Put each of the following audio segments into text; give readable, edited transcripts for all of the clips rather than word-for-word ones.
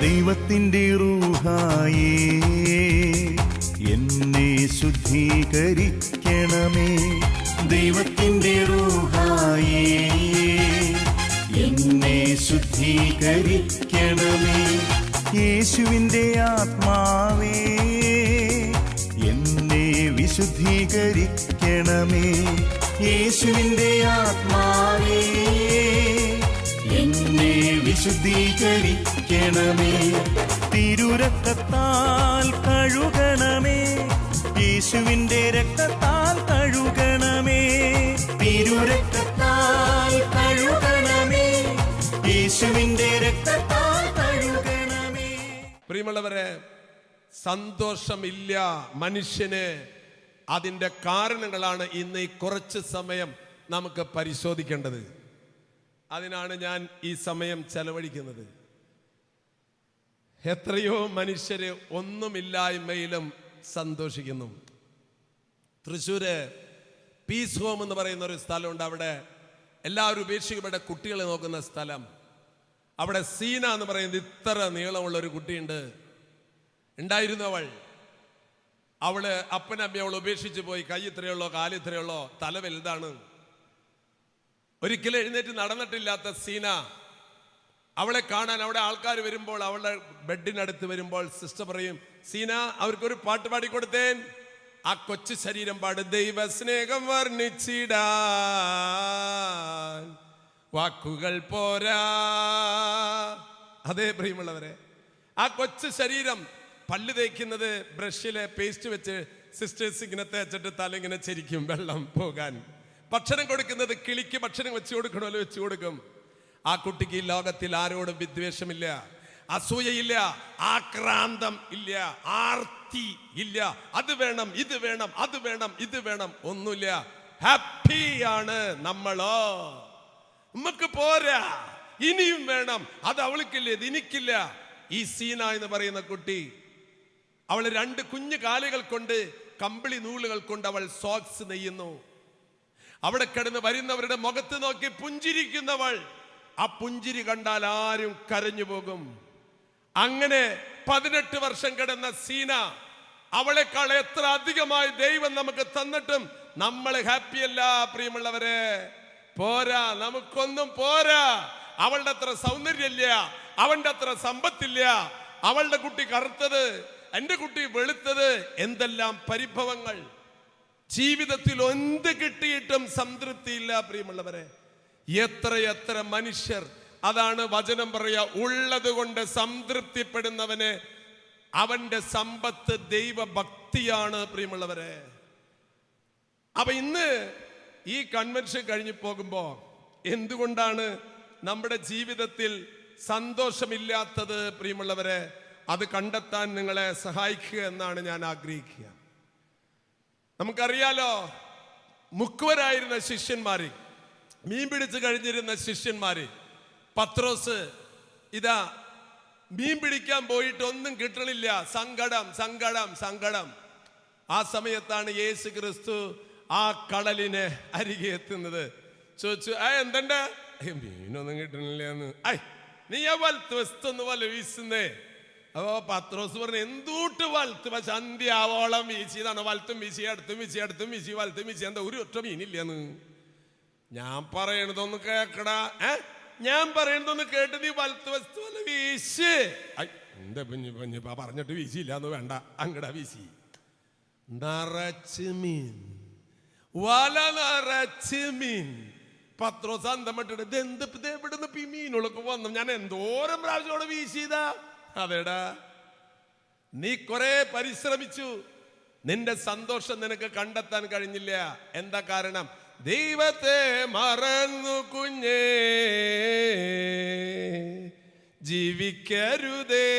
ദൈവത്തിൻ്റെ റൂഹായേ എന്നെ ശുദ്ധീകരിക്കണമേ. ദൈവത്തിൻ്റെ റൂഹായേ എന്നെ ശുദ്ധീകരിക്കണമേ. യേശുവിൻ്റെ ആത്മാവേ എന്നെ വിശുദ്ധീകരിക്കണമേ. യേശുവിൻ്റെ ആത്മാവേ എന്നെ വിശുദ്ധീകരിക്കണമേ. തിരുരക്തത്താൽ കഴുകണമേ. യേശുവിൻ്റെ രക്തത്താൽ കഴുകണമേ. തിരുരക്തത്താൽ കഴുകണമേ. യേശുവിൻ്റെ രക്തത്താൽ കഴുകണമേ. പ്രിയമുള്ളവരെ, സന്തോഷമില്ല മനുഷ്യന്. അതിൻ്റെ കാരണങ്ങളാണ് ഇന്ന് ഈ കുറച്ച് സമയം നമുക്ക് പരിശോധിക്കേണ്ടത്. അതിനാണ് ഞാൻ ഈ സമയം ചെലവഴിക്കുന്നത്. എത്രയോ മനുഷ്യര് ഒന്നുമില്ലായ്മയിലും സന്തോഷിക്കുന്നു. തൃശ്ശൂര് പീസ് ഹോം എന്ന് പറയുന്ന ഒരു സ്ഥലമുണ്ട്. അവിടെ എല്ലാവരും ഉപേക്ഷിക്കപ്പെട്ട കുട്ടികളെ നോക്കുന്ന സ്ഥലം. അവിടെ സീന എന്ന് പറയുന്നത് ഇത്ര നീളമുള്ള ഒരു കുട്ടിയുണ്ട്. ഉണ്ടായിരുന്നവൾ, അവള് അപ്പനമ്മ അവൾ ഉപേക്ഷിച്ച് പോയി. കൈ ഇത്രയുള്ളോ, കാലിത്രയുള്ളോ, തല വലുതാണ്. ഒരിക്കലും എഴുന്നേറ്റ് നടന്നിട്ടില്ലാത്ത സീന. അവളെ കാണാൻ അവിടെ ആൾക്കാർ വരുമ്പോൾ, അവളുടെ ബെഡിനടുത്ത് വരുമ്പോൾ സിസ്റ്റർ പറയും, സീന അവർക്കൊരു പാട്ട് പാടിക്കൊടുത്തേൻ. ആ കൊച്ചു ശരീരം പാടും, ദൈവസ്നേഹം വർണ്ണിച്ചിടാൻ വാക്കുകൾ പോരാ. അതേ പ്രിയമുള്ളവരെ, ആ കൊച്ചു ശരീരം പല്ല് തേക്കുന്നത് ബ്രഷിലെ പേസ്റ്റ് വെച്ച് സിസ്റ്റേഴ്സ് ഇങ്ങനെ തേച്ചിട്ട് തല ഇങ്ങനെ ചെരിക്കും വെള്ളം പോകാൻ. ഭക്ഷണം കൊടുക്കുന്നത് കിളിക്ക് ഭക്ഷണം വെച്ച് കൊടുക്കണമല്ലോ, വെച്ച് കൊടുക്കും. ആ കുട്ടിക്ക് ഈ ലോകത്തിൽ ആരോടും വിദ്വേഷമില്ല, അസൂയയില്ല, ആക്രാന്തം ഇല്ല, ആർത്തി ഇല്ല. അത് വേണം, ഇത് വേണം, അത് വേണം, ഇത് വേണം, ഒന്നുമില്ല. ഹാപ്പിയാണ് നമ്മളോ. നമുക്ക് പോരാ, ഇനിയും വേണം. അത് അവൾക്കില്ല, ഇത് എനിക്കില്ല. ഈ സീന എന്ന് പറയുന്ന കുട്ടി, അവൾ 2 കുഞ്ഞു കാലുകൾ കൊണ്ട്, കമ്പിളി നൂലുകൾ കൊണ്ട് അവൾ സോക്സ് നെയ്യുന്നു. അവിടെ കിടന്ന് വരുന്നവരുടെ മുഖത്ത് നോക്കി പുഞ്ചിരിക്കുന്നവൾ. ആ പുഞ്ചിരി കണ്ടാൽ ആരും കരഞ്ഞു പോകും. അങ്ങനെ 18 വർഷം കിടന്ന സീന, അവളെക്കാൾ എത്ര അധികമായി ദൈവം നമുക്ക് തന്നിട്ടും നമ്മൾ ഹാപ്പിയല്ല പ്രിയമുള്ളവരെ. പോരാ, നമുക്കൊന്നും പോരാ. അവളുടെ അത്ര സൗന്ദര്യമില്ല, അവന്റെ അത്ര സമ്പത്തില്ല. അവളുടെ കുട്ടി കറുത്തത്, എന്റെ കുട്ടി വെളുത്തത്, എന്തെല്ലാം പരിഭവങ്ങൾ. ജീവിതത്തിൽ എന്ത് കിട്ടിയിട്ടും സംതൃപ്തിയില്ല പ്രിയമുള്ളവരെ. എത്ര മനുഷ്യർ. അതാണ് വചനം പറയാ, ഉള്ളത് കൊണ്ട് സംതൃപ്തിപ്പെടുന്നവന് അവന്റെ സമ്പത്ത് ദൈവഭക്തിയാണ് പ്രിയമുള്ളവരെ. അപ്പൊ ഇന്ന് ഈ കൺവെൻഷൻ കഴിഞ്ഞു പോകുമ്പോ എന്തുകൊണ്ടാണ് നമ്മുടെ ജീവിതത്തിൽ സന്തോഷമില്ലാത്തത് പ്രിയമുള്ളവരെ? അത് കണ്ടെത്താൻ നിങ്ങളെ സഹായിക്കുക എന്നാണ് ഞാൻ ആഗ്രഹിക്കുക. നമുക്കറിയാലോ, മുക്കുവരായിരുന്ന ശിഷ്യന്മാര്, മീൻ പിടിച്ച് കഴിഞ്ഞിരുന്ന ശിഷ്യന്മാര്, പത്രോസ് ഇതാ മീൻ പിടിക്കാൻ പോയിട്ട് ഒന്നും കിട്ടണില്ല, സങ്കടം സങ്കടം സങ്കടം. ആ സമയത്താണ് യേശു ക്രിസ്തു ആ കടലിനെ അരികെ എത്തുന്നത്. ചോദിച്ചു, എന്തെന്താ മീനൊന്നും കിട്ടണില്ല എന്ന്. നീ ആ വലത്ത് വസ്തൊന്ന് വല വീശുന്നേ. അപ്പോ പത്രോസ് പറഞ്ഞു, എന്തൂട്ട് വലത്ത് സന്ധ്യ ആവോളം വീശിയതാണ്. വലത്തും വീശി, അടുത്തും വീശി, അടുത്തും വീശി, വലത്തും വീശി, എന്താ ഒരു ഒറ്റ മീനില്ലെന്ന്. ഞാൻ പറയണതൊന്ന് കേക്കടാ, ഞാൻ പറയണതൊന്ന് കേട്ട് നീ വലത്ത് വസ്തു വല വീശ്. എന്താ പഞ്ഞ് പറഞ്ഞിട്ട് വീശിയില്ല എന്ന് വേണ്ട, അങ്ങടാ വീശി. നിറച്ച് മീൻ, വല നിറച്ച് മീൻ. പത്രോസ് അന്തമിട്ടിട്ട്, ഇതെന്ത് എവിടുന്ന് ഈ മീനുകളൊക്കെ വന്നു? ഞാൻ എന്തോരം പ്രാവശ്യം വീശിയതാ. അതെടാ, നീ കുറെ പരിശ്രമിച്ചു, നിന്റെ സന്തോഷം നിനക്ക് കണ്ടെത്താൻ കഴിഞ്ഞില്ല. എന്താ കാരണം? ദൈവത്തെ മറന്നു കുഞ്ഞേ ജീവിക്കരുതേ.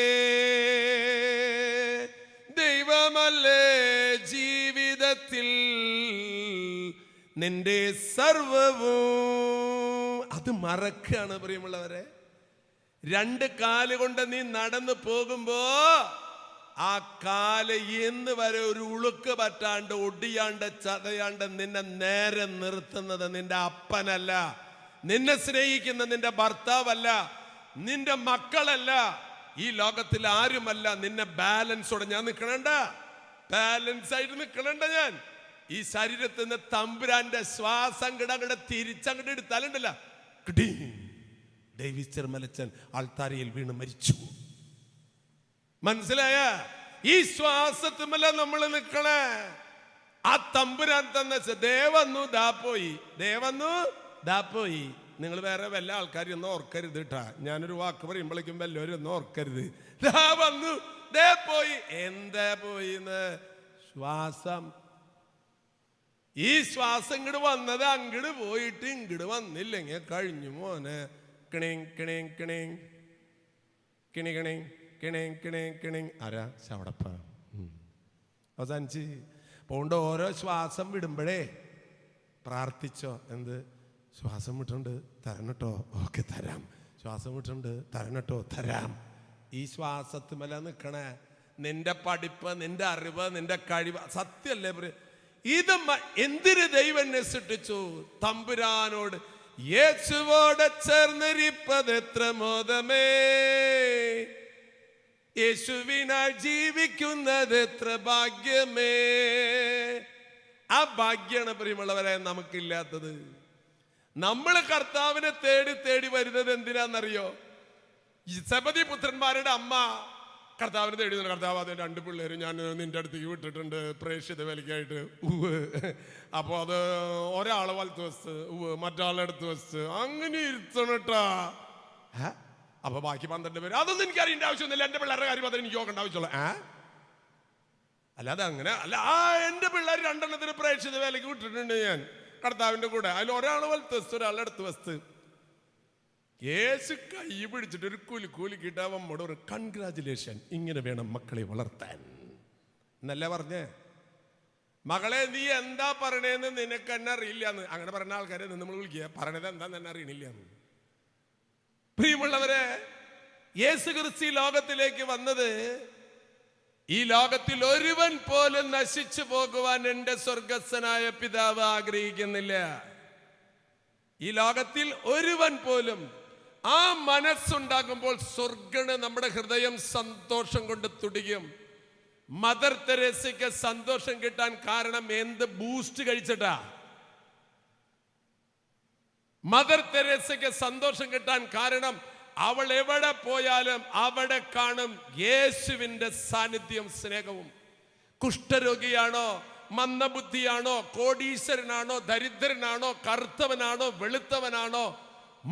ദൈവമല്ലേ ജീവിതത്തിൽ നിന്റെ സർവവും. അത് മറക്കാണ് പ്രിയമുള്ളവരെ. 2 കാല് കൊണ്ട് നീ നടന്നു പോകുമ്പോ ആ കാല് ഇന്ന് വരെ ഒരു ഉളുക്ക് പറ്റാണ്ട്, ഒടിയാണ്ട്, ചതയാണ്ട് നിന്നെ നേരെ നിർത്തുന്നത് നിന്റെ അപ്പനല്ല, നിന്നെ സ്നേഹിക്കുന്ന നിന്റെ ഭർത്താവല്ല, നിന്റെ മക്കളല്ല. ഈ ലോകത്തിൽ ആരുമല്ല നിന്നെ ബാലൻസോടെ ഞാൻ നിൽക്കണണ്ട, ബാലൻസ് ആയിട്ട് നിൽക്കണണ്ട. ഞാൻ ഈ ശരീരത്തിൽ നിന്ന് തമ്പുരാന്റെ ശ്വാസം കിടങ്ങടെ തിരിച്ചങ്ങോട്ട് എടുത്താലുണ്ടല്ല, ഡേവിസ് ചെറുമലച്ചൻ ആൾത്താരയിൽ വീണ് മരിച്ചു. മനസ്സിലായ? ഈ ശ്വാസത്തുമല്ല നമ്മൾ നിൽക്കണേ. ആ തമ്പുരാൻ തന്ന ദേവന്നു ദാ പോയി, ദേവന്നു ദാ പോയി. നിങ്ങൾ വേറെ വല്ല ആൾക്കാരും ഒന്നും ഓർക്കരുത് കേട്ടാ. ഞാനൊരു വാക്ക് പറയുമ്പോഴേക്കും വല്ലവരും ഒന്നും ഓർക്കരുത്. ദാ വന്നു, ദേ പോയി. എന്താ പോയിന്ന്? ശ്വാസം. ഈ ശ്വാസം ഇങ്ങോട്ട് വന്നത് അങ്ങോട്ട് പോയിട്ട് ഇങ്ങോട്ട് വന്നില്ലെങ്കിൽ കഴിഞ്ഞു മോനെ. കിണിങ് കിണിങ് കിണിങ് കിണി കിണിങ് കിണിങ് കിണിങ് കിണിങ്. ആരാ? ശവടപ്പ. അവസാനിച്ച് പോണ്ട്. ഓരോ ശ്വാസം വിടുമ്പോഴേ പ്രാർത്ഥിച്ചോ. എന്ത്? ശ്വാസം വിട്ടുണ്ട് തരണട്ടോ, ഓക്കെ തരാം. ശ്വാസം വിട്ടുണ്ട് തരണട്ടോ, തരാം. ഈ ശ്വാസത്തുമല്ല നിൽക്കണേ. നിന്റെ പഠിപ്പ്, നിന്റെ അറിവ്, നിന്റെ കഴിവ് സത്യല്ലേ? ഇത് എന്തിന് ദൈവം എന്നെ സൃഷ്ടിച്ചു? തമ്പുരാനോട് യേശുവോടെ ചേർന്നിരിപ്പത് എത്ര മോദമേ, യേശുവിനാൽ ജീവിക്കുന്നത് എത്ര ഭാഗ്യമേ. ആ ഭാഗ്യാണ് പ്രിയമുള്ളവരെ നമുക്കില്ലാത്തത്. നമ്മൾ കർത്താവിനെ തേടി തേടി വരുന്നത് എന്തിനാന്നറിയോ? സെബദി പുത്രന്മാരുടെ അമ്മ കർത്താവിനെ തേടി. കർത്താവ് അത് 2 പിള്ളേര് ഞാൻ നിന്റെ അടുത്തേക്ക് വിട്ടിട്ടുണ്ട് പ്രേക്ഷിത വിലക്കായിട്ട്. അപ്പൊ അത് ഒരാളെ വലത്ത് വസ്ത്, മറ്റാളെ അടുത്ത് വസ്ത്, അങ്ങനെ ഇരുത്തണട്ടാ. അപ്പൊ ബാക്കി 12 പേര് അതൊന്നും എനിക്ക് അറിയേണ്ട ആവശ്യമൊന്നുമില്ല, എന്റെ പിള്ളേരുടെ കാര്യം മാത്രമേ എനിക്ക് നോക്കേണ്ട ആവശ്യമുള്ളൂ. അല്ലാതെ അങ്ങനെ അല്ല. എന്റെ പിള്ളേർ 2 എണ്ണത്തിന് പ്രേക്ഷിത വിലക്ക് വിട്ടിട്ടുണ്ട് ഞാൻ കർത്താവിന്റെ കൂടെ. അതിൽ ഒരാള് വലത്ത് വസ്തു, ഒരാളുടെ അടുത്ത് വസ്തു. യേശു കൈ പിടിച്ചിട്ട് ഒരു കൂലിക്കിട്ട് അവമ്മോട് ഒരു കൺഗ്രാജുലേഷൻ, ഇങ്ങനെ വേണം മക്കളെ വളർത്താൻ എന്നല്ല പറഞ്ഞേ. മകളെ നീ എന്താ പറയണേന്ന് നിനക്ക് എന്നെ അറിയില്ലാന്ന്. അങ്ങനെ പറഞ്ഞ ആൾക്കാരെ നമ്മൾ വിളിക്കുക, പറയണത് എന്താന്ന് എന്നെ അറിയണില്ലാന്ന്. പ്രിയമുള്ളവരെ, യേശു ക്രിസ്തു ലോകത്തിലേക്ക് വന്നത് ഈ ലോകത്തിൽ ഒരുവൻ പോലും നശിച്ചു പോകുവാൻ എന്റെ സ്വർഗസ്ഥനായ പിതാവ് ആഗ്രഹിക്കുന്നില്ല. ഈ ലോകത്തിൽ ഒരുവൻ പോലും. ആ മനസ്സുണ്ടാകുമ്പോൾ സ്വർഗണ് നമ്മുടെ ഹൃദയം സന്തോഷം കൊണ്ട് തുടിക്കും. മദർ തെരേസയ്ക്ക് സന്തോഷം കിട്ടാൻ കാരണം എന്ത്? ബൂസ്റ്റ് കഴിച്ചിട്ടാ. മദർ തെരേസയ്ക്ക് സന്തോഷം കിട്ടാൻ കാരണം അവൾ എവിടെ പോയാലും അവിടെ കാണും യേശുവിന്റെ സാന്നിധ്യം, സ്നേഹവും. കുഷ്ഠരോഗിയാണോ, മന്ദബുദ്ധിയാണോ, കോടീശ്വരനാണോ, ദരിദ്രനാണോ, കറുത്തവനാണോ, വെളുത്തവനാണോ,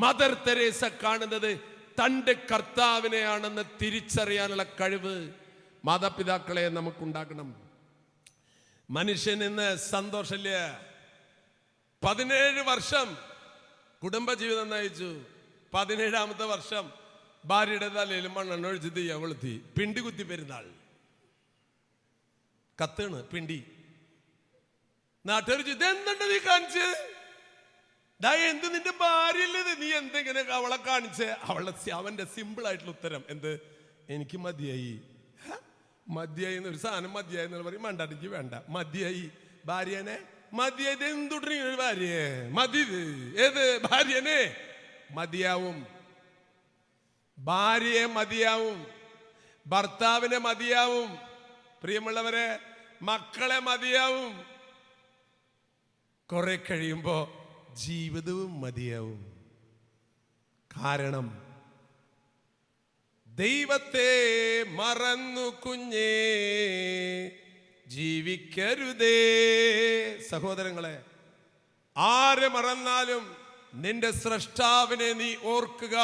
മദർ തെരേസ കാണുന്നത് തൻ്റെ കർത്താവിനെയാണെന്ന് തിരിച്ചറിയാനുള്ള കഴിവ് മാതാപിതാക്കളെ നമുക്കുണ്ടാക്കണം. മനുഷ്യൻ ഇന്ന് സന്തോഷമില്ല. 17 വർഷം കുടുംബജീവിതം നയിച്ചു. 17ാമത്തെ വർഷം ഭാര്യയുടെ തലയിൽ മണ്ണെണ്ണ ഒഴിച്ച് തീയ കൊളുത്തി. പിണ്ടി കുത്തി പെരുന്നാൾ കത്തേണ് പിണ്ടി. നാട്ടുകാർ ഇതെന്തുണ്ട് നീ കാണിച്ചത്? എന്ത് നിന്റെ ഭാര്യയല്ലത്, നീ എന്തെങ്ങനെ അവളെ കാണിച്ച്? അവന്റെ സിമ്പിൾ ആയിട്ടുള്ള ഉത്തരം എന്ത്? എനിക്ക് മതിയായി. മതിയായി എന്നൊരു സാധനം മതിയായി എന്ന് പറയും. മണ്ടാട്ടിക്ക് വേണ്ട, മതിയായി. ഭാര്യനെ മതിയായത് എന്തുടങ്ങി ഒരു ഭാര്യയെ മതി. ഏത് ഭാര്യനെ? മതിയാവും. ഭാര്യയെ മതിയാവും, ഭർത്താവിനെ മതിയാവും, പ്രിയമുള്ളവരെ മക്കളെ മതിയാവും. കുറെ കഴിയുമ്പോ ജീവിതവും മതിയാവും. കാരണം ദൈവത്തെ മറന്നു കുഞ്ഞേ ജീവിക്കരുതേ. സഹോദരങ്ങളെ, ആരെ മറന്നാലും നിന്റെ സ്രഷ്ടാവിനെ നീ ഓർക്കുക.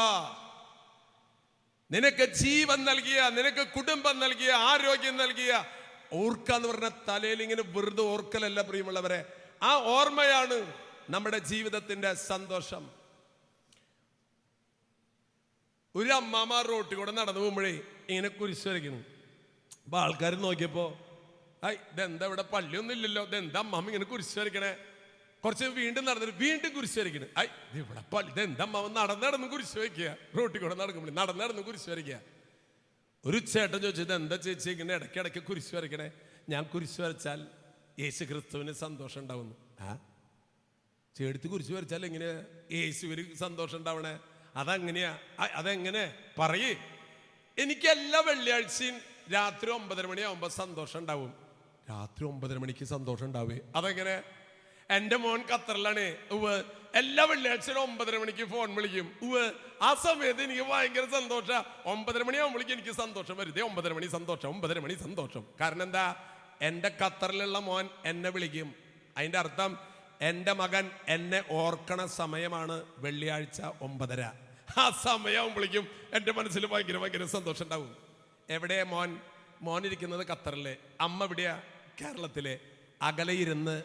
നിനക്ക് ജീവൻ നൽകിയ, നിനക്ക് കുടുംബം നൽകിയ, ആരോഗ്യം നൽകിയ, ഓർക്കാന്ന് പറഞ്ഞ തലയിൽ ഇങ്ങനെ വെറുതെ ഓർക്കലല്ല പ്രിയമുള്ളവരെ. ആ ഓർമ്മയാണ് നമ്മുടെ ജീവിതത്തിന്റെ സന്തോഷം. ഒരു അമ്മാമ്മ റോട്ടിൽ കൂടെ നടന്നു പോകുമ്പോഴേ ഇങ്ങനെ കുരിശ് വരയ്ക്കുന്നു. അപ്പൊ ആൾക്കാർ നോക്കിയപ്പോ ഇതെന്താ ഇവിടെ പള്ളിയൊന്നും ഇല്ലല്ലോ, ഇതെന്താ അമ്മാമ്മ ഇങ്ങനെ കുരിശ് വരയ്ക്കണേ? കുറച്ച് വീണ്ടും നടന്നിട്ട് വീണ്ടും കുരിശ് വരയ്ക്കണ്. ഇവിടെ പള്ളി, ഇതെന്താ അമ്മാവ നടന്ന് കുരിശ് വയ്ക്കുക? റോട്ടിൽ കൂടെ നടക്കുമ്പോൾ നടന്ന് കുരിശ് വരയ്ക്കുക. ഒരു ചേട്ടൻ ചോദിച്ചു, ഇതെന്താ ചേച്ചി ഇങ്ങനെ ഇടയ്ക്കിടയ്ക്ക് കുരിശ് വരയ്ക്കണേ? ഞാൻ കുരിശ് വരച്ചാൽ യേശു ക്രിസ്തുവിന് സന്തോഷം ഉണ്ടാവുന്നു. ചേടുത്ത് കുരിശ് വരച്ചാൽ എങ്ങനെയാ യേശുവിന് സന്തോഷം ഉണ്ടാവണേ? അതെങ്ങനെയാ? അതെങ്ങനെ പറയേ? എനിക്ക് എല്ലാ വെള്ളിയാഴ്ചയും രാത്രി 9:30 മണിയാവുമ്പോൾ സന്തോഷം ഉണ്ടാവും. രാത്രി 9:30 മണിക്ക് സന്തോഷം ഉണ്ടാവേ? അതെങ്ങനെ? എൻ്റെ മോൻ ഖത്തറിലാണ്. എല്ലാ വെള്ളിയാഴ്ചയും 9:30 മണിക്ക് ഫോൺ വിളിക്കും. ആ സമയത്ത് എനിക്ക് ഭയങ്കര സന്തോഷം. 9:30 മണിയാവുമ്പോഴേക്കും എനിക്ക് സന്തോഷം വരുതേ. 9:30 മണി സന്തോഷം, 9:30 മണി സന്തോഷം. കാരണം എന്താ? എൻ്റെ ഖത്തറിലുള്ള മോൻ എന്നെ വിളിക്കും. അതിൻ്റെ അർത്ഥം എൻ്റെ മകൻ എന്നെ ഓർക്കണ സമയമാണ് വെള്ളിയാഴ്ച 9:30. ആ സമയമാകുമ്പോഴേക്കും എൻ്റെ മനസ്സിൽ ഭയങ്കര സന്തോഷം ഉണ്ടാവും. എവിടെ മോൻ ഇരിക്കുന്നത്? ഖത്തറിലെ. അമ്മ എവിടെയാ? കേരളത്തിലെ. അകലെ ഇരുന്ന്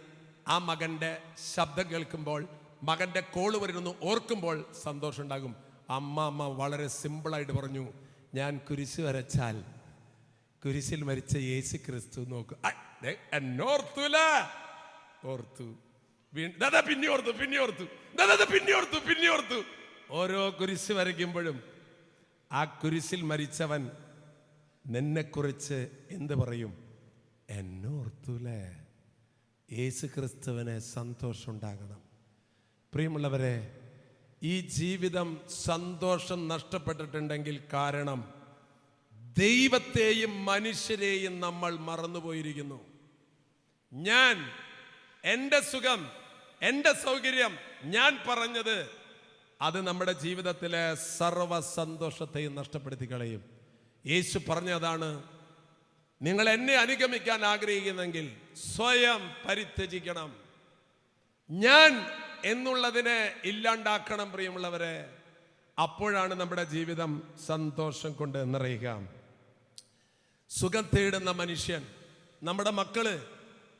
ആ മകൻ്റെ ശബ്ദം കേൾക്കുമ്പോൾ, മകൻ്റെ കോള് വരുന്നു ഓർക്കുമ്പോൾ സന്തോഷം ഉണ്ടാകും. അമ്മ വളരെ സിമ്പിളായിട്ട് പറഞ്ഞു, ഞാൻ കുരിശ് വരച്ചാൽ കുരിശിൽ മരിച്ച യേശു ക്രിസ്തു നോക്കും. എന്നോർത്തൂല. ഓർത്തു. പിന്നെ ഓർത്തു. ഓരോ കുരിശ് വരയ്ക്കുമ്പോഴും ആ കുരിശിൽ മരിച്ചവൻ നിന്നെക്കുറിച്ച് എന്ത് പറയും? എന്നോർത്തൂലേ. യേശു ക്രിസ്തുവിന് സന്തോഷം ഉണ്ടാകണം. പ്രിയമുള്ളവരെ, ഈ ജീവിതം സന്തോഷം നഷ്ടപ്പെട്ടിട്ടുണ്ടെങ്കിൽ കാരണം ദൈവത്തെയും മനുഷ്യരെയും നമ്മൾ മറന്നുപോയിരിക്കുന്നു. ഞാൻ, എൻ്റെ സുഖം, എൻ്റെ സൗകര്യം, ഞാൻ പറഞ്ഞത് അത് നമ്മുടെ ജീവിതത്തിലെ സർവ്വ സന്തോഷത്തെയും നഷ്ടപ്പെടുത്തി കളയും. യേശു പറഞ്ഞതാണ്, നിങ്ങൾ എന്നെ അനുഗമിക്കാൻ ആഗ്രഹിക്കുന്നെങ്കിൽ സ്വയം പരിത്യജിക്കണം. ഞാൻ എന്നുള്ളതിനെ ഇല്ലാണ്ടാക്കണം. പ്രിയമുള്ളവരെ, അപ്പോഴാണ് നമ്മുടെ ജീവിതം സന്തോഷം കൊണ്ട് നിറയുക. സുഖം തേടുന്ന മനുഷ്യൻ, നമ്മുടെ മക്കള്,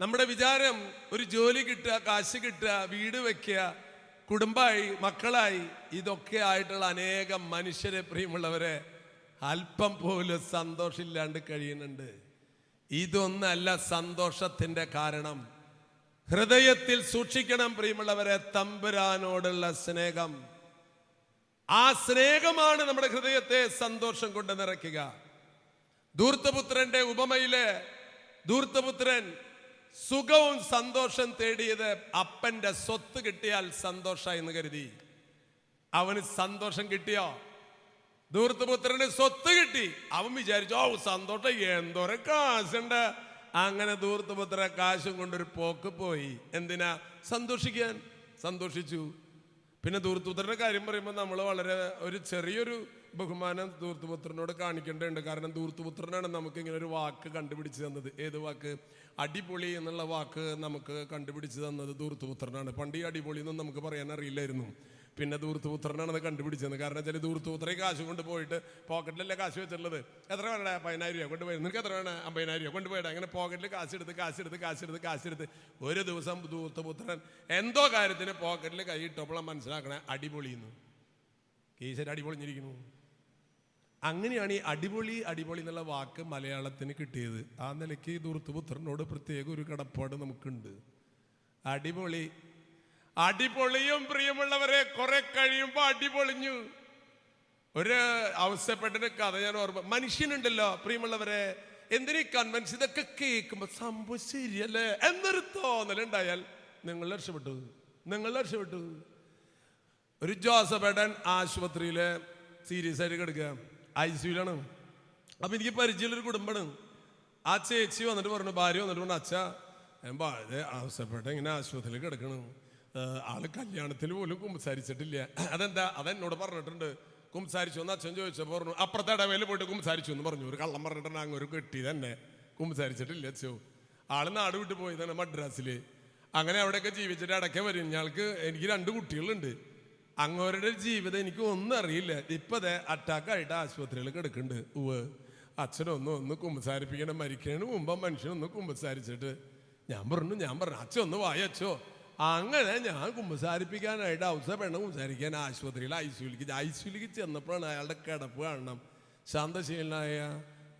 നമ്മുടെ വിചാരം ഒരു ജോലി കിട്ടുക, കാശ് കിട്ടുക, വീട് വെക്കുക, കുടുംബമായി, മക്കളായി, ഇതൊക്കെ ആയിട്ടുള്ള അനേകം മനുഷ്യരെ പ്രിയമുള്ളവരെ അല്പം പോലും സന്തോഷമില്ലാണ്ട് കഴിയുന്നുണ്ട്. ഇതൊന്നല്ല സന്തോഷത്തിന്റെ കാരണം. ഹൃദയത്തിൽ സൂക്ഷിക്കണം പ്രിയമുള്ളവരെ തമ്പുരാനോടുള്ള സ്നേഹം. ആ സ്നേഹമാണ് നമ്മുടെ ഹൃദയത്തെ സന്തോഷം കൊണ്ട് നിറയ്ക്കുക. ധൂർത്തപുത്രന്റെ ഉപമയിലെ ധൂർത്തപുത്രൻ സുഖവും സന്തോഷം തേടിയത് അപ്പന്റെ സ്വത്ത് കിട്ടിയാൽ സന്തോഷമായി എന്ന് കരുതി. അവന് സന്തോഷം കിട്ടിയോ? ധൂർത്തപുത്രന് സ്വത്ത് കിട്ടി. അവൻ വിചാരിച്ചു, സന്തോഷം, എന്തോരം കാശുണ്ട്. അങ്ങനെ ധൂർത്തപുത്ര കാശും കൊണ്ടൊരു പോക്ക് പോയി. എന്തിനാ? സന്തോഷിക്കാൻ. സന്തോഷിച്ചു. പിന്നെ ധൂർത്തപുത്രന്റെ കാര്യം പറയുമ്പോൾ നമ്മൾ വളരെ ഒരു ചെറിയൊരു ബഹുമാനം ധൂർത്തപുത്രനോട് കാണിക്കേണ്ടതുണ്ട്. കാരണം ധൂർത്തപുത്രനാണ് നമുക്ക് ഇങ്ങനെ ഒരു വാക്ക് കണ്ടുപിടിച്ച് തന്നത്. ഏത് വാക്ക്? അടിപൊളി എന്നുള്ള വാക്ക് നമുക്ക് കണ്ടുപിടിച്ച് തന്നത് ധൂർത്തപുത്രനാണ്. പണ്ട് ഈ അടിപൊളി ഒന്നും നമുക്ക് പറയാൻ അറിയില്ലായിരുന്നു. പിന്നെ ധൂർത്തപുത്രനാണ് അത് കണ്ടുപിടിച്ചത്. കാരണം വെച്ചാൽ ധൂർത്തപുത്രയെ കാശ് കൊണ്ട് പോയിട്ട് പോക്കറ്റിലല്ലേ കാശ് വെച്ചിട്ടുള്ളത്. എത്ര വേണ്ട? 10,000 രൂപ കൊണ്ടുപോയി. നിനക്ക് എത്ര വേണം? 50,000 രൂപ കൊണ്ടുപോയിട്ട് അങ്ങനെ പോക്കറ്റിൽ കാശെടുത്ത് ഒരു ദിവസം ധൂർത്തപുത്രൻ എന്തോ കാര്യത്തിന് പോക്കറ്റിൽ കൈയിട്ടപ്പോഴാണ് മനസ്സിലാക്കണേ അടിപൊളിയെന്ന്. കേശരി അടിപൊളിഞ്ഞിരിക്കുന്നു. അങ്ങനെയാണ് ഈ അടിപൊളി എന്നുള്ള വാക്ക് മലയാളത്തിന് കിട്ടിയത്. ആ നിലയ്ക്ക് ധൂർത്തപുത്രനോട് പ്രത്യേക ഒരു കടപ്പാട് നമുക്കുണ്ട്. അടിപൊളിയും പ്രിയമുള്ളവരെ കുറെ കഴിയുമ്പോ അടിപൊളിഞ്ഞു. ഒരു ഔസേപ്പേട്ടന്റെ കഥ ഞാൻ ഓർമ്മ. മനുഷ്യനുണ്ടല്ലോ പ്രിയമുള്ളവരെ, എന്തിനീ കൺവെൻസ് ഇതൊക്കെ കേൾക്കുമ്പോ സംഭവം ശരിയല്ലേ എന്നൊരു തോന്നലുണ്ടായാൽ നിങ്ങൾ രക്ഷപ്പെട്ടു. ഒരു ജോസഫേട്ടൻ ആശുപത്രിയില് സീരിയസ് ആയിട്ട് കിടക്കുക, ICUലാണ്. അപ്പൊ എനിക്ക് പരിചയമുള്ളൊരു കുടുംബമാണ്. ആ ചേച്ചി വന്നിട്ട് പറഞ്ഞു, ഭാര്യ വന്നിട്ട് പറഞ്ഞു, അച്ഛാ ഔസേപ്പേട്ടൻ ഇങ്ങനെ ആശുപത്രിയിൽ കിടക്കണം, ആള് കല്യാണത്തിൽ പോലും കുമ്പസാരിച്ചിട്ടില്ല. അതെന്താ? അതെന്നോട് പറഞ്ഞിട്ടുണ്ട്. കുമ്പസാരിച്ചു എന്ന് അച്ഛൻ ചോദിച്ചപ്പോൾ പറഞ്ഞു, അപ്പുറത്തെ ഇടവേല് പോയിട്ട് കുമ്പസാരിച്ചു എന്ന് പറഞ്ഞു. ഒരു കള്ളം പറഞ്ഞിട്ടുണ്ട്. അങ്ങൊരു കെട്ടി തന്നെ കുമ്പസാരിച്ചിട്ടില്ല അച്ഛോ. ആള് നാട് വിട്ട് പോയതാണ് മദ്രാസില്. അങ്ങനെ അവിടെയൊക്കെ ജീവിച്ചിട്ട് ഇടയ്ക്ക് വരും. എനിക്ക് 2 കുട്ടികളുണ്ട്. അങ്ങോരുടെ ജീവിതം എനിക്ക് ഒന്നും അറിയില്ല. ഇപ്പൊ അറ്റാക്കായിട്ട് ആശുപത്രിയിൽ കിടക്കുന്നുണ്ട്. അച്ഛനൊന്ന് കുമ്പസാരിപ്പിക്കണം, മരിക്കുന്നതിന് മുമ്പ് മനുഷ്യനൊന്ന് കുമ്പസാരിച്ചിട്ട്. ഞാൻ പറഞ്ഞു അച്ഛൻ ഒന്ന് വായ അച്ഛോ. അങ്ങനെ ഞാൻ കുമ്പസാരിപ്പിക്കാനായിട്ട് ഔസേപ്പേട്ടനെ കുമ്പസാരിക്കാൻ ആശുപത്രിയിൽ ഐസിയുലേക്ക് ചെന്നപ്പോഴാണ് അയാളുടെ കിടപ്പ് കാണണം. ശാന്തശീലനായ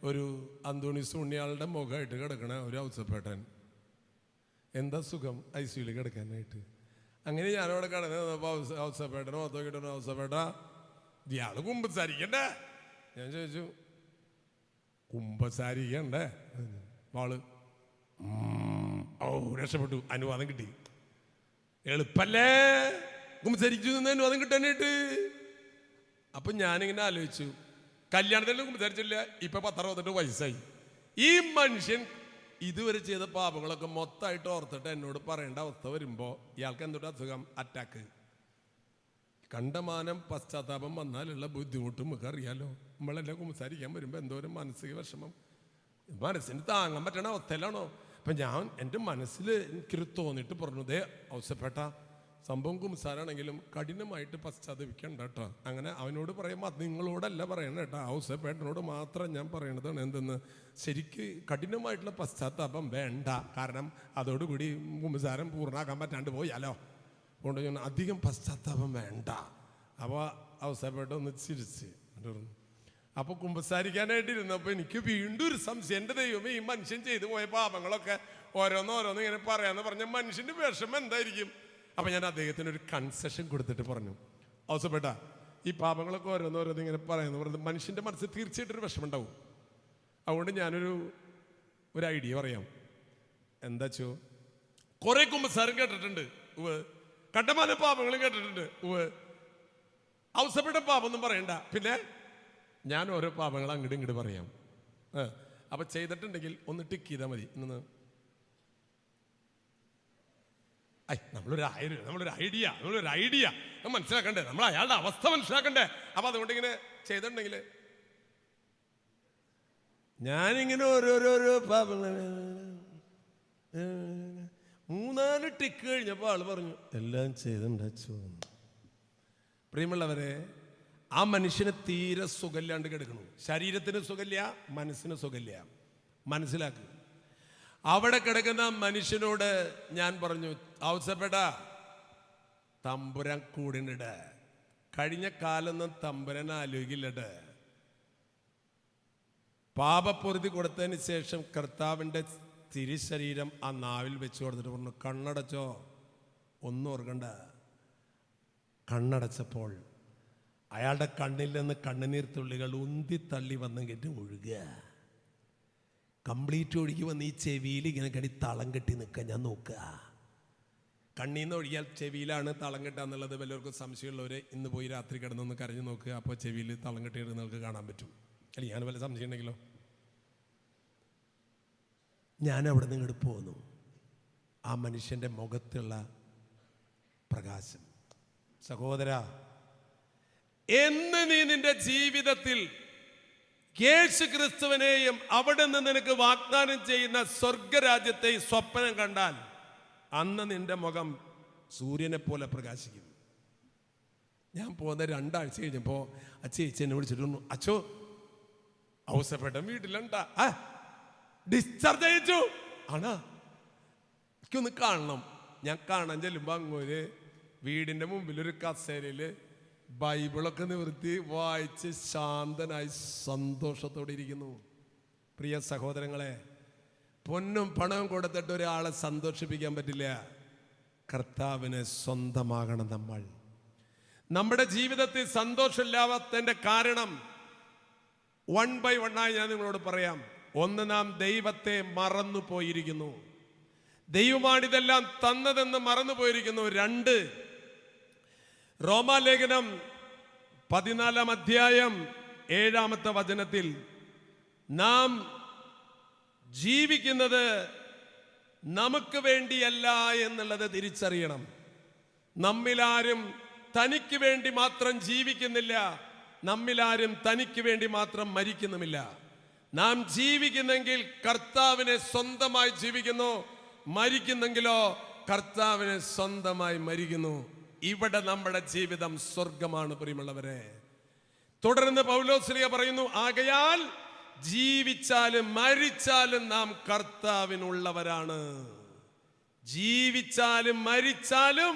ഒരു അന്തോണീസ് ഉണ്ണിയാളുടെ മുഖമായിട്ട് കിടക്കണ ഒരു ഔസേപ്പേട്ടൻ. എന്താ സുഖം ICUയിൽ കിടക്കാനായിട്ട്. അങ്ങനെ ഞാനവിടെ കിടന്ന് ഔസേപ്പേട്ടനോ നോക്കിയിട്ടോ, ഔസേപ്പേട്ടാ ഇയാള് കുമ്പസാരിക്കണ്ടേ? ഞാൻ ചോദിച്ചു, കുമ്പസാരിക്കണ്ടേ? ആള് രക്ഷപ്പെട്ടു. അനുവാദം കിട്ടി. എളുപ്പല്ലേ കുമ്പസാരിച്ചു നിന്ന് അനുവാദം കിട്ടാനായിട്ട്. അപ്പൊ ഞാനിങ്ങനെ ആലോചിച്ചു, കല്യാണത്തിലും കുമ്പസാരിച്ചില്ല, ഇപ്പൊ 10-68 വയസ്സായി. ഈ മനുഷ്യൻ ഇതുവരെ ചെയ്ത പാപങ്ങളൊക്കെ മൊത്തമായിട്ട് ഓർത്തിട്ട് എന്നോട് പറയേണ്ട അവസ്ഥ വരുമ്പോ ഇയാൾക്ക് എന്തൊരു അസുഖം? അറ്റാക്ക്. കണ്ടമാനം പശ്ചാത്താപം വന്നാലുള്ള ബുദ്ധിമുട്ടും നമുക്ക് അറിയാലോ. നമ്മളെല്ലാം കുമ്പസാരിക്കാൻ വരുമ്പോ എന്തോരം മാനസിക വിഷമം, മനസ്സിന് താങ്ങാൻ പറ്റണ അവസ്ഥയിലാണോ? അപ്പൊ ഞാൻ എൻ്റെ മനസ്സിൽ എനിക്കൊരു തോന്നിയിട്ട് പറഞ്ഞു, ദേ ഔസേപ്പേട്ട, സംഭവം കുമ്പസാരാണെങ്കിലും കഠിനമായിട്ട് പശ്ചാത്തപിക്കണ്ട കേട്ടോ. അങ്ങനെ അവനോട് പറയുമ്പോൾ അത് നിങ്ങളോടല്ല പറയണ കേട്ടോ, ഔസേപ്പേട്ടനോട് മാത്രം ഞാൻ പറയണതാണ്. എന്തെന്ന്, ശരിക്ക് കഠിനമായിട്ടുള്ള പശ്ചാത്താപം വേണ്ട, കാരണം അതോടുകൂടി കുമ്പസാരം പൂർണ്ണമാക്കാൻ പറ്റാണ്ട് പോയാലോ. അതുകൊണ്ട് ഞാൻ അധികം പശ്ചാത്താപം വേണ്ട. അപ്പോൾ ഔസേപ്പേട്ട ഒന്ന് ചിരിച്ച് അപ്പോൾ കുമ്പസാരിക്കാനായിട്ടിരുന്നപ്പോൾ എനിക്ക് വീണ്ടും ഒരു സംശയം. എൻ്റെ ദൈവമേ, ഈ മനുഷ്യൻ ചെയ്തു പോയ പാപങ്ങളൊക്കെ ഓരോന്നോരോന്ന് ഇങ്ങനെ പറയാന്ന് പറഞ്ഞ മനുഷ്യൻ്റെ വിഷമം എന്തായിരിക്കും? അപ്പം ഞാൻ അദ്ദേഹത്തിന് ഒരു കൺസെഷൻ കൊടുത്തിട്ട് പറഞ്ഞു, ഔസേപ്പേട്ട, ഈ പാപങ്ങളൊക്കെ ഓരോന്നോരോന്ന് ഇങ്ങനെ പറയാന്ന് പറഞ്ഞത് മനുഷ്യൻ്റെ മനസ്സിൽ തീർച്ചയായിട്ടും ഒരു വിഷമം ഉണ്ടാവും. അതുകൊണ്ട് ഞാനൊരു ഐഡിയ പറയാം. എന്താ വെച്ചോ, കുറെ കുമ്പസാരം കേട്ടിട്ടുണ്ട്, കണ്ടമാന പാപങ്ങളും കേട്ടിട്ടുണ്ട്. ഔസേപ്പേട്ട പാപമൊന്നും പറയണ്ട, പിന്നെ ഞാൻ ഓരോ പാപങ്ങൾ അങ്ങോട്ടും ഇങ്ങോട്ട് പറയാം. അപ്പൊ ചെയ്തിട്ടുണ്ടെങ്കിൽ ഒന്ന് ടിക്ക് ചെയ്താൽ മതി. നമ്മളൊരു ഐഡിയ മനസ്സിലാക്കണ്ടേ, നമ്മൾ അയാളുടെ അവസ്ഥ മനസ്സിലാക്കണ്ടേ. അപ്പൊ അതുകൊണ്ട് ഇങ്ങനെ ചെയ്തിട്ടുണ്ടെങ്കിൽ ഞാനിങ്ങനെ ഓരോരോ പാപങ്ങൾ 3-4 ടിക്ക് കഴിഞ്ഞപ്പോൾ ആള് പറഞ്ഞു, എല്ലാം ചെയ്തിട്ടുണ്ടോ. പ്രിയമുള്ളവരെ, ആ മനുഷ്യന് തീരെ സുഖമില്ലാണ്ട് കിടക്കണു. ശരീരത്തിന് സുഖമില്ല, മനസ്സിന് സുഖമില്ല. മനസ്സിലാക്കുക. അവിടെ കിടക്കുന്ന മനുഷ്യനോട് ഞാൻ പറഞ്ഞു, ഔസേപ്പേട്ട, തമ്പുരാൻ കൂടിനിട്. കഴിഞ്ഞ കാലൊന്നും തമ്പുരാൻ ആലോചിക്കില്ലട്. പാപപ്പൊറുതി കൊടുത്തതിന് ശേഷം കർത്താവിൻ്റെ തിരുശരീരം ആ നാവിൽ വെച്ച് കൊടുത്തിട്ട് പറഞ്ഞു, കണ്ണടച്ചോ. ഒന്നും ഓർക്കണ്ട. കണ്ണടച്ചപ്പോൾ അയാളുടെ കണ്ണിൽ നിന്ന് കണ്ണുനീർ തുള്ളികൾ ഉന്തിത്തള്ളി വന്നെങ്കിൽ ഒഴുകുക. കംപ്ലീറ്റ് ഒഴുകി വന്ന് ഈ ചെവിയിൽ ഇങ്ങനെ കടി തളം കെട്ടി നിൽക്കുക. ഞാൻ നോക്കുക, കണ്ണിൽ നിന്ന് ഒഴുകിയാൽ ചെവിയിലാണ് തളം കെട്ടുക എന്നുള്ളത് വല്ലവർക്കും സംശയമുള്ളവർ ഇന്ന് പോയി രാത്രി കിടന്നൊന്ന് കരഞ്ഞു നോക്കുക. അപ്പോൾ ചെവിയിൽ തളം കെട്ടിയിട്ട് നിങ്ങൾക്ക് കാണാൻ പറ്റും. അല്ല, ഞാൻ വല്ല സംശയം ഉണ്ടെങ്കിലോ. ഞാൻ അവിടെ നിന്ന് ഇങ്ങോട്ട് പോന്നു. ആ മനുഷ്യൻ്റെ മുഖത്തുള്ള പ്രകാശം. സഹോദര, എന്ന് നീ നിന്റെ ജീവിതത്തിൽ യേശു ക്രിസ്തുവിനെയും അവിടെ നിന്ന് നിനക്ക് വാഗ്ദാനം ചെയ്യുന്ന സ്വർഗരാജ്യത്തെ സ്വപ്നം കണ്ടാൽ അന്ന് നിന്റെ മുഖം സൂര്യനെ പോലെ പ്രകാശിക്കും. ഞാൻ പോകുന്ന 2 ആഴ്ച കഴിഞ്ഞപ്പോൾ ആ ചേച്ചി എന്നെ വിളിച്ചിട്ടു, അച്ചോ, ഔസേപ്പേട്ടൻ വീട്ടിലുണ്ടാ? ഡിസ്ചാർജ് അയച്ചു ആണാ, എനിക്കൊന്ന് കാണണം. ഞാൻ കാണാൻ ചെല്ലുമ്പോൾ അങ്ങോര് വീടിൻ്റെ മുമ്പിലൊരു കസേരയില് ബൈബിളൊക്കെ നിവർത്തി വായിച്ച് ശാന്തനായി സന്തോഷത്തോടെ ഇരിക്കുന്നു. പ്രിയ സഹോദരങ്ങളെ, പൊന്നും പണവും കൊടുത്തിട്ട് ഒരാളെ സന്തോഷിപ്പിക്കാൻ പറ്റില്ല. കർത്താവിനെ സ്വന്തമാകണം നമ്മൾ. നമ്മുടെ ജീവിതത്തിൽ സന്തോഷമില്ലാത്തതിൻ്റെ കാരണം 1 by 1 ആയി ഞാൻ നിങ്ങളോട് പറയാം. 1, നാം ദൈവത്തെ മറന്നു പോയിരിക്കുന്നു. ദൈവമാണിതെല്ലാം തന്നതെന്ന് മറന്നു പോയിരിക്കുന്നു. 2, റോമാലേഖനം 14-ാം അധ്യായം 7-ാമത്തെ വചനത്തിൽ നാം ജീവിക്കുന്നത് നമുക്ക് വേണ്ടിയല്ല എന്നുള്ളത് തിരിച്ചറിയണം. നമ്മിലാരും തനിക്ക് വേണ്ടി മാത്രം ജീവിക്കുന്നില്ല, നമ്മിലാരും തനിക്ക് വേണ്ടി മാത്രം മരിക്കുന്നുമില്ല. നാം ജീവിക്കുന്നെങ്കിൽ കർത്താവിനെ സ്വന്തമായി ജീവിക്കുന്നു, മരിക്കുന്നെങ്കിലോ കർത്താവിനെ സ്വന്തമായി മരിക്കുന്നു. ഇവിടെ നമ്മുടെ ജീവിതം സ്വർഗമാണ് പ്രിയമുള്ളവരെ. തുടർന്ന് പൗലോസ്ലീഹ പറയുന്നു, ആകയാൽ ജീവിച്ചാലും മരിച്ചാലും നാം കർത്താവിനുള്ളവരാണ്. ജീവിച്ചാലും മരിച്ചാലും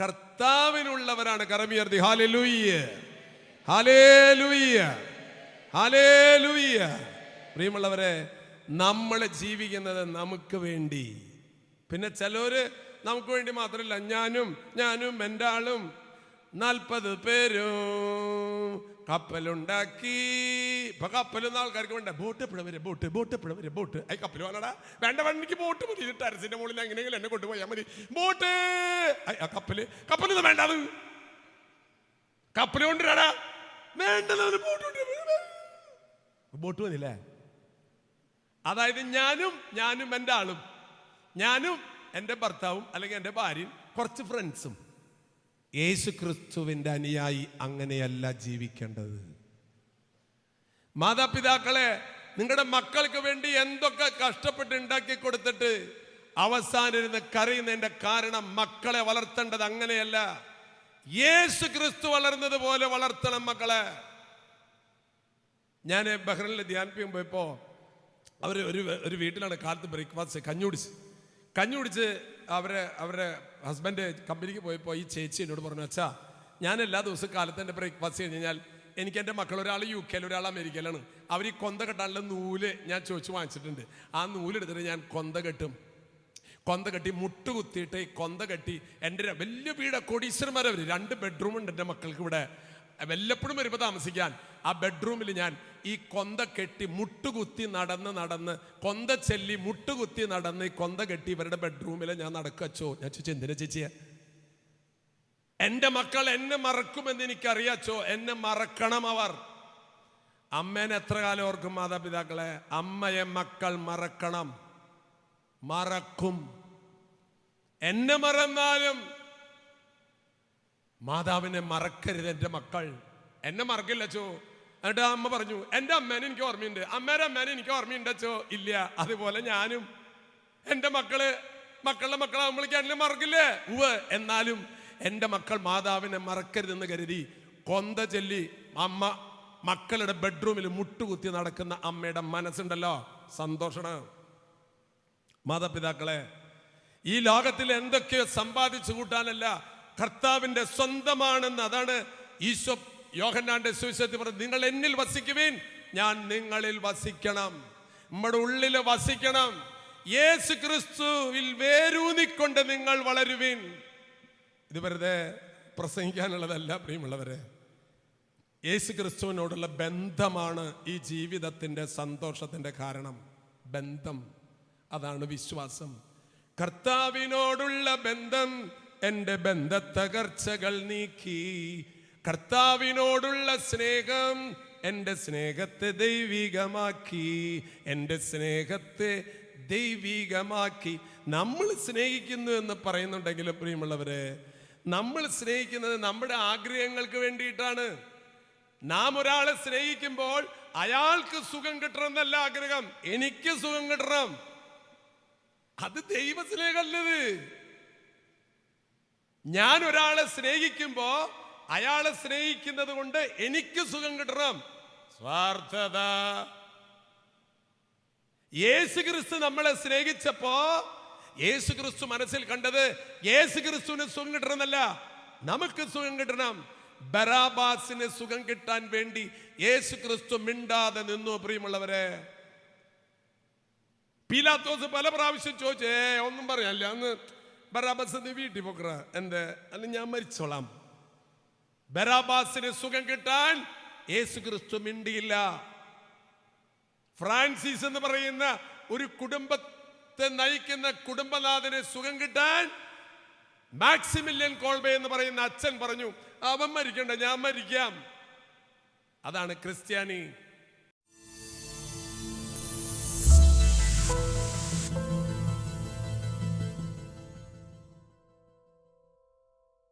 കർത്താവിനുള്ളവരാണ്. കരമുയർത്തി ഹല്ലേലൂയ, ഹല്ലേലൂയ, ഹല്ലേലൂയ. പ്രിയമുള്ളവരെ, നമ്മൾ ജീവിക്കുന്നത് നമുക്ക് വേണ്ടി. പിന്നെ ചിലര് നമുക്ക് വേണ്ടി മാത്രമല്ല, ഞാനും എൻ്റെ ആളും 40 പേരും കപ്പലുണ്ടാക്കി. ഇപ്പൊ കപ്പലൊന്നും ആൾക്കാർക്ക് വേണ്ട. ബോട്ട് എപ്പോഴും വരെ, ബോട്ട്. ഐ കപ്പൽ വേണടാ, വേണ്ട, എനിക്ക് ബോട്ട് മതി. ടെറസിന്റെ മുകളിൽ എങ്ങനെയെങ്കിലും എന്നെ കൊണ്ടുപോയാൽ മതി. ബോട്ട്, കപ്പലൊന്നും വേണ്ട. അത് കപ്പൽ കൊണ്ടുവരാടാ, വേണ്ടത് ബോട്ട്. ബോട്ട് വന്നില്ലേ? അതായത് ഞാനും എൻ്റെ ആളും, ഞാനും എൻ്റെ ഭർത്താവും അല്ലെങ്കിൽ എൻ്റെ ഭാര്യയും കുറച്ച് ഫ്രണ്ട്സും. യേശു ക്രിസ്തുവിൻ്റെ അനുയായി അങ്ങനെയല്ല ജീവിക്കേണ്ടത്. മാതാപിതാക്കളെ, നിങ്ങളുടെ മക്കൾക്ക് വേണ്ടി എന്തൊക്കെ കഷ്ടപ്പെട്ട് ഉണ്ടാക്കി കൊടുത്തിട്ട് അവസാനം ഇരുന്ന് കരയുന്നതിന്റെ കാരണം മക്കളെ വളർത്തേണ്ടത് അങ്ങനെയല്ല. യേശു ക്രിസ്തു വളർന്നത് പോലെ വളർത്തണം മക്കളെ. ഞാൻ ബഹ്റൈനിൽ ധ്യാനിപ്പിക്കാൻ പോയപ്പോൾ അവർ ഒരു വീട്ടിലാണ് കാലത്ത് ബ്രേക്ക്ഫാസ്റ്റ് കഞ്ഞി കുടിച്ച് അവരുടെ ഹസ്ബൻഡ് കമ്പനിക്ക് പോയപ്പോൾ ഈ ചേച്ചി എന്നോട് പറഞ്ഞു, അച്ഛാ ഞാൻ എല്ലാ ദിവസവും കാലത്ത് എൻ്റെ ബ്രേക്ക്ഫാസ്റ്റ് കഴിഞ്ഞാൽ എനിക്ക് എൻ്റെ മക്കൾ, ഒരാൾ UK-യിൽ ഒരാൾ അമേരിക്കയിലാണ്, അവർ ഈ കൊന്ത കെട്ടാനുള്ള നൂല് ഞാൻ ചോദിച്ചു വാങ്ങിച്ചിട്ടുണ്ട്. ആ നൂലെടുത്തിട്ട് ഞാൻ കൊന്ത കെട്ടി മുട്ടുകുത്തിയിട്ട് കൊന്ത കെട്ടി എൻ്റെ വലിയ വീട് കോടീശ്വരന്മാരവർ 2 ബെഡ്റൂം ഉണ്ട് എൻ്റെ മക്കൾക്ക് ഇവിടെ. വല്ലപ്പോഴും വരുമ്പോൾ താമസിക്കാൻ ആ ബെഡ്റൂമിൽ ഞാൻ ഈ കൊന്ത കെട്ടി മുട്ടുകുത്തി നടന്ന് കൊന്ത ചെല്ലി മുട്ടുകുത്തി നടന്ന് ഈ കൊന്ത കെട്ടി ഇവരുടെ ബെഡ്റൂമിൽ ഞാൻ നടക്കച്ചോ. ഞാൻ ചോദിച്ചു, എന്തിനാ ചേച്ചിയെ? എൻ്റെ മക്കൾ എന്നെ മറക്കുമെന്ന് എനിക്കറിയാച്ചോ. എന്നെ മറക്കണം അവർ. അമ്മേനെ എത്ര കാലം ഓർക്കും മാതാപിതാക്കളെ? അമ്മയെ മക്കൾ മറക്കും. എന്നെ മറന്നാലും മാതാവിനെ മറക്കരുത് എൻ്റെ മക്കൾ. എന്നെ മറക്കില്ല ചോ. എന്നിട്ട് അമ്മ പറഞ്ഞു, എൻ്റെ അമ്മേനെ എനിക്ക് ഓർമ്മയുണ്ട്, അമ്മേനെ എനിക്ക് ഓർമ്മയുണ്ട് അച്ചോ. ഇല്ല, അതുപോലെ ഞാനും എൻ്റെ മക്കളുടെ മക്കളാകുമ്പോഴേക്കും എന്നെ മറക്കില്ലേ? എന്നാലും എൻ്റെ മക്കൾ മാതാവിനെ മറക്കരുതെന്ന് കരുതി കൊന്ത ചൊല്ലി അമ്മ മക്കളുടെ ബെഡ്റൂമിൽ മുട്ടുകുത്തി നടക്കുന്ന അമ്മയുടെ മനസ്സുണ്ടല്ലോ, സന്തോഷമാണ്. മാതാപിതാക്കളെ, ഈ ലോകത്തിൽ എന്തൊക്കെയോ സമ്പാദിച്ചു കൂട്ടാനല്ല, കർത്താവിന്റെ സ്വന്തമാണെന്ന്. അതാണ് ഈശോ യോഹന്നാന്റെ സുവിശേഷത്തിൽ പറഞ്ഞത്, നിങ്ങൾ എന്നിൽ വസിക്കുവിൻ, ഞാൻ നിങ്ങളിൽ വസിക്കണം. നമ്മുടെ ഉള്ളിൽ വസിക്കണം. യേശു ക്രിസ്തുവിൽ വേരൂന്നിക്കൊണ്ട് നിങ്ങൾ വളരുവിൻ. ഇത് വെറുതെ പ്രസംഗിക്കാനുള്ളതല്ല പ്രിയമുള്ളവരെ. യേശു ക്രിസ്തുവിനോടുള്ള ബന്ധമാണ് ഈ ജീവിതത്തിന്റെ സന്തോഷത്തിന്റെ കാരണം. ബന്ധം, അതാണ് വിശ്വാസം. കർത്താവിനോടുള്ള ബന്ധം എൻ്റെ ബന്ധത്തകർച്ചകൾ നീക്കി. കർത്താവിനോടുള്ള സ്നേഹം എൻ്റെ സ്നേഹത്തെ ദൈവികമാക്കി. എൻ്റെ സ്നേഹത്തെ ദൈവികമാക്കി. നമ്മൾ സ്നേഹിക്കുന്നു എന്ന് പറയുന്നുണ്ടെങ്കിലും പ്രിയമുള്ളവരെ, നമ്മൾ സ്നേഹിക്കുന്നത് നമ്മുടെ ആഗ്രഹങ്ങൾക്ക് വേണ്ടിയിട്ടാണ്. നാം ഒരാളെ സ്നേഹിക്കുമ്പോൾ അയാൾക്ക് സുഖം കിട്ടണം എന്നല്ല ആഗ്രഹം, എനിക്ക് സുഖം കിട്ടണം. അത് ദൈവസ്നേഹമല്ലത്. ഞാൻ ഒരാളെ സ്നേഹിക്കുമ്പോ അയാളെ സ്നേഹിക്കുന്നത് കൊണ്ട് എനിക്ക് സുഖം കിട്ടണം. സ്വാർത്ഥത. യേശു ക്രിസ്തു നമ്മളെ സ്നേഹിച്ചപ്പോ യേശു ക്രിസ്തു മനസ്സിൽ കണ്ടത് യേശു ക്രിസ്തുവിന് സുഖം കിട്ടണമെന്നല്ല, നമുക്ക് സുഖം കിട്ടണം. ബറാബാസിന് സുഖം കിട്ടാൻ വേണ്ടി യേശു ക്രിസ്തു മിണ്ടാതെ നിന്നു. പ്രിയമുള്ളവരെ, പീലാത്തോസ് പല പ്രാവശ്യം ചോദിച്ചേ, ഒന്നും പറയാനില്ല, അന്ന് ബറാബാസ് നീ വീട്ടിൽ പോക്കറ, എന്റെ അല്ല ഞാൻ മരിച്ചോളാം. ബറാബാസിന് സുഖം കിട്ടാൻ യേശു ക്രിസ്തു മിണ്ടിയില്ല. ഫ്രാൻസിസ് എന്ന് പറയുന്ന ഒരു കുടുംബത്തെ നയിക്കുന്ന കുടുംബനാഥന് സുഖം കിട്ടാൻ മാക്സിമിലിയൻ കോൾബെ എന്ന് പറയുന്ന അച്ഛൻ പറഞ്ഞു, അവൻ മരിക്കണ്ട, ഞാൻ മരിക്കാം. അതാണ് ക്രിസ്ത്യാനി.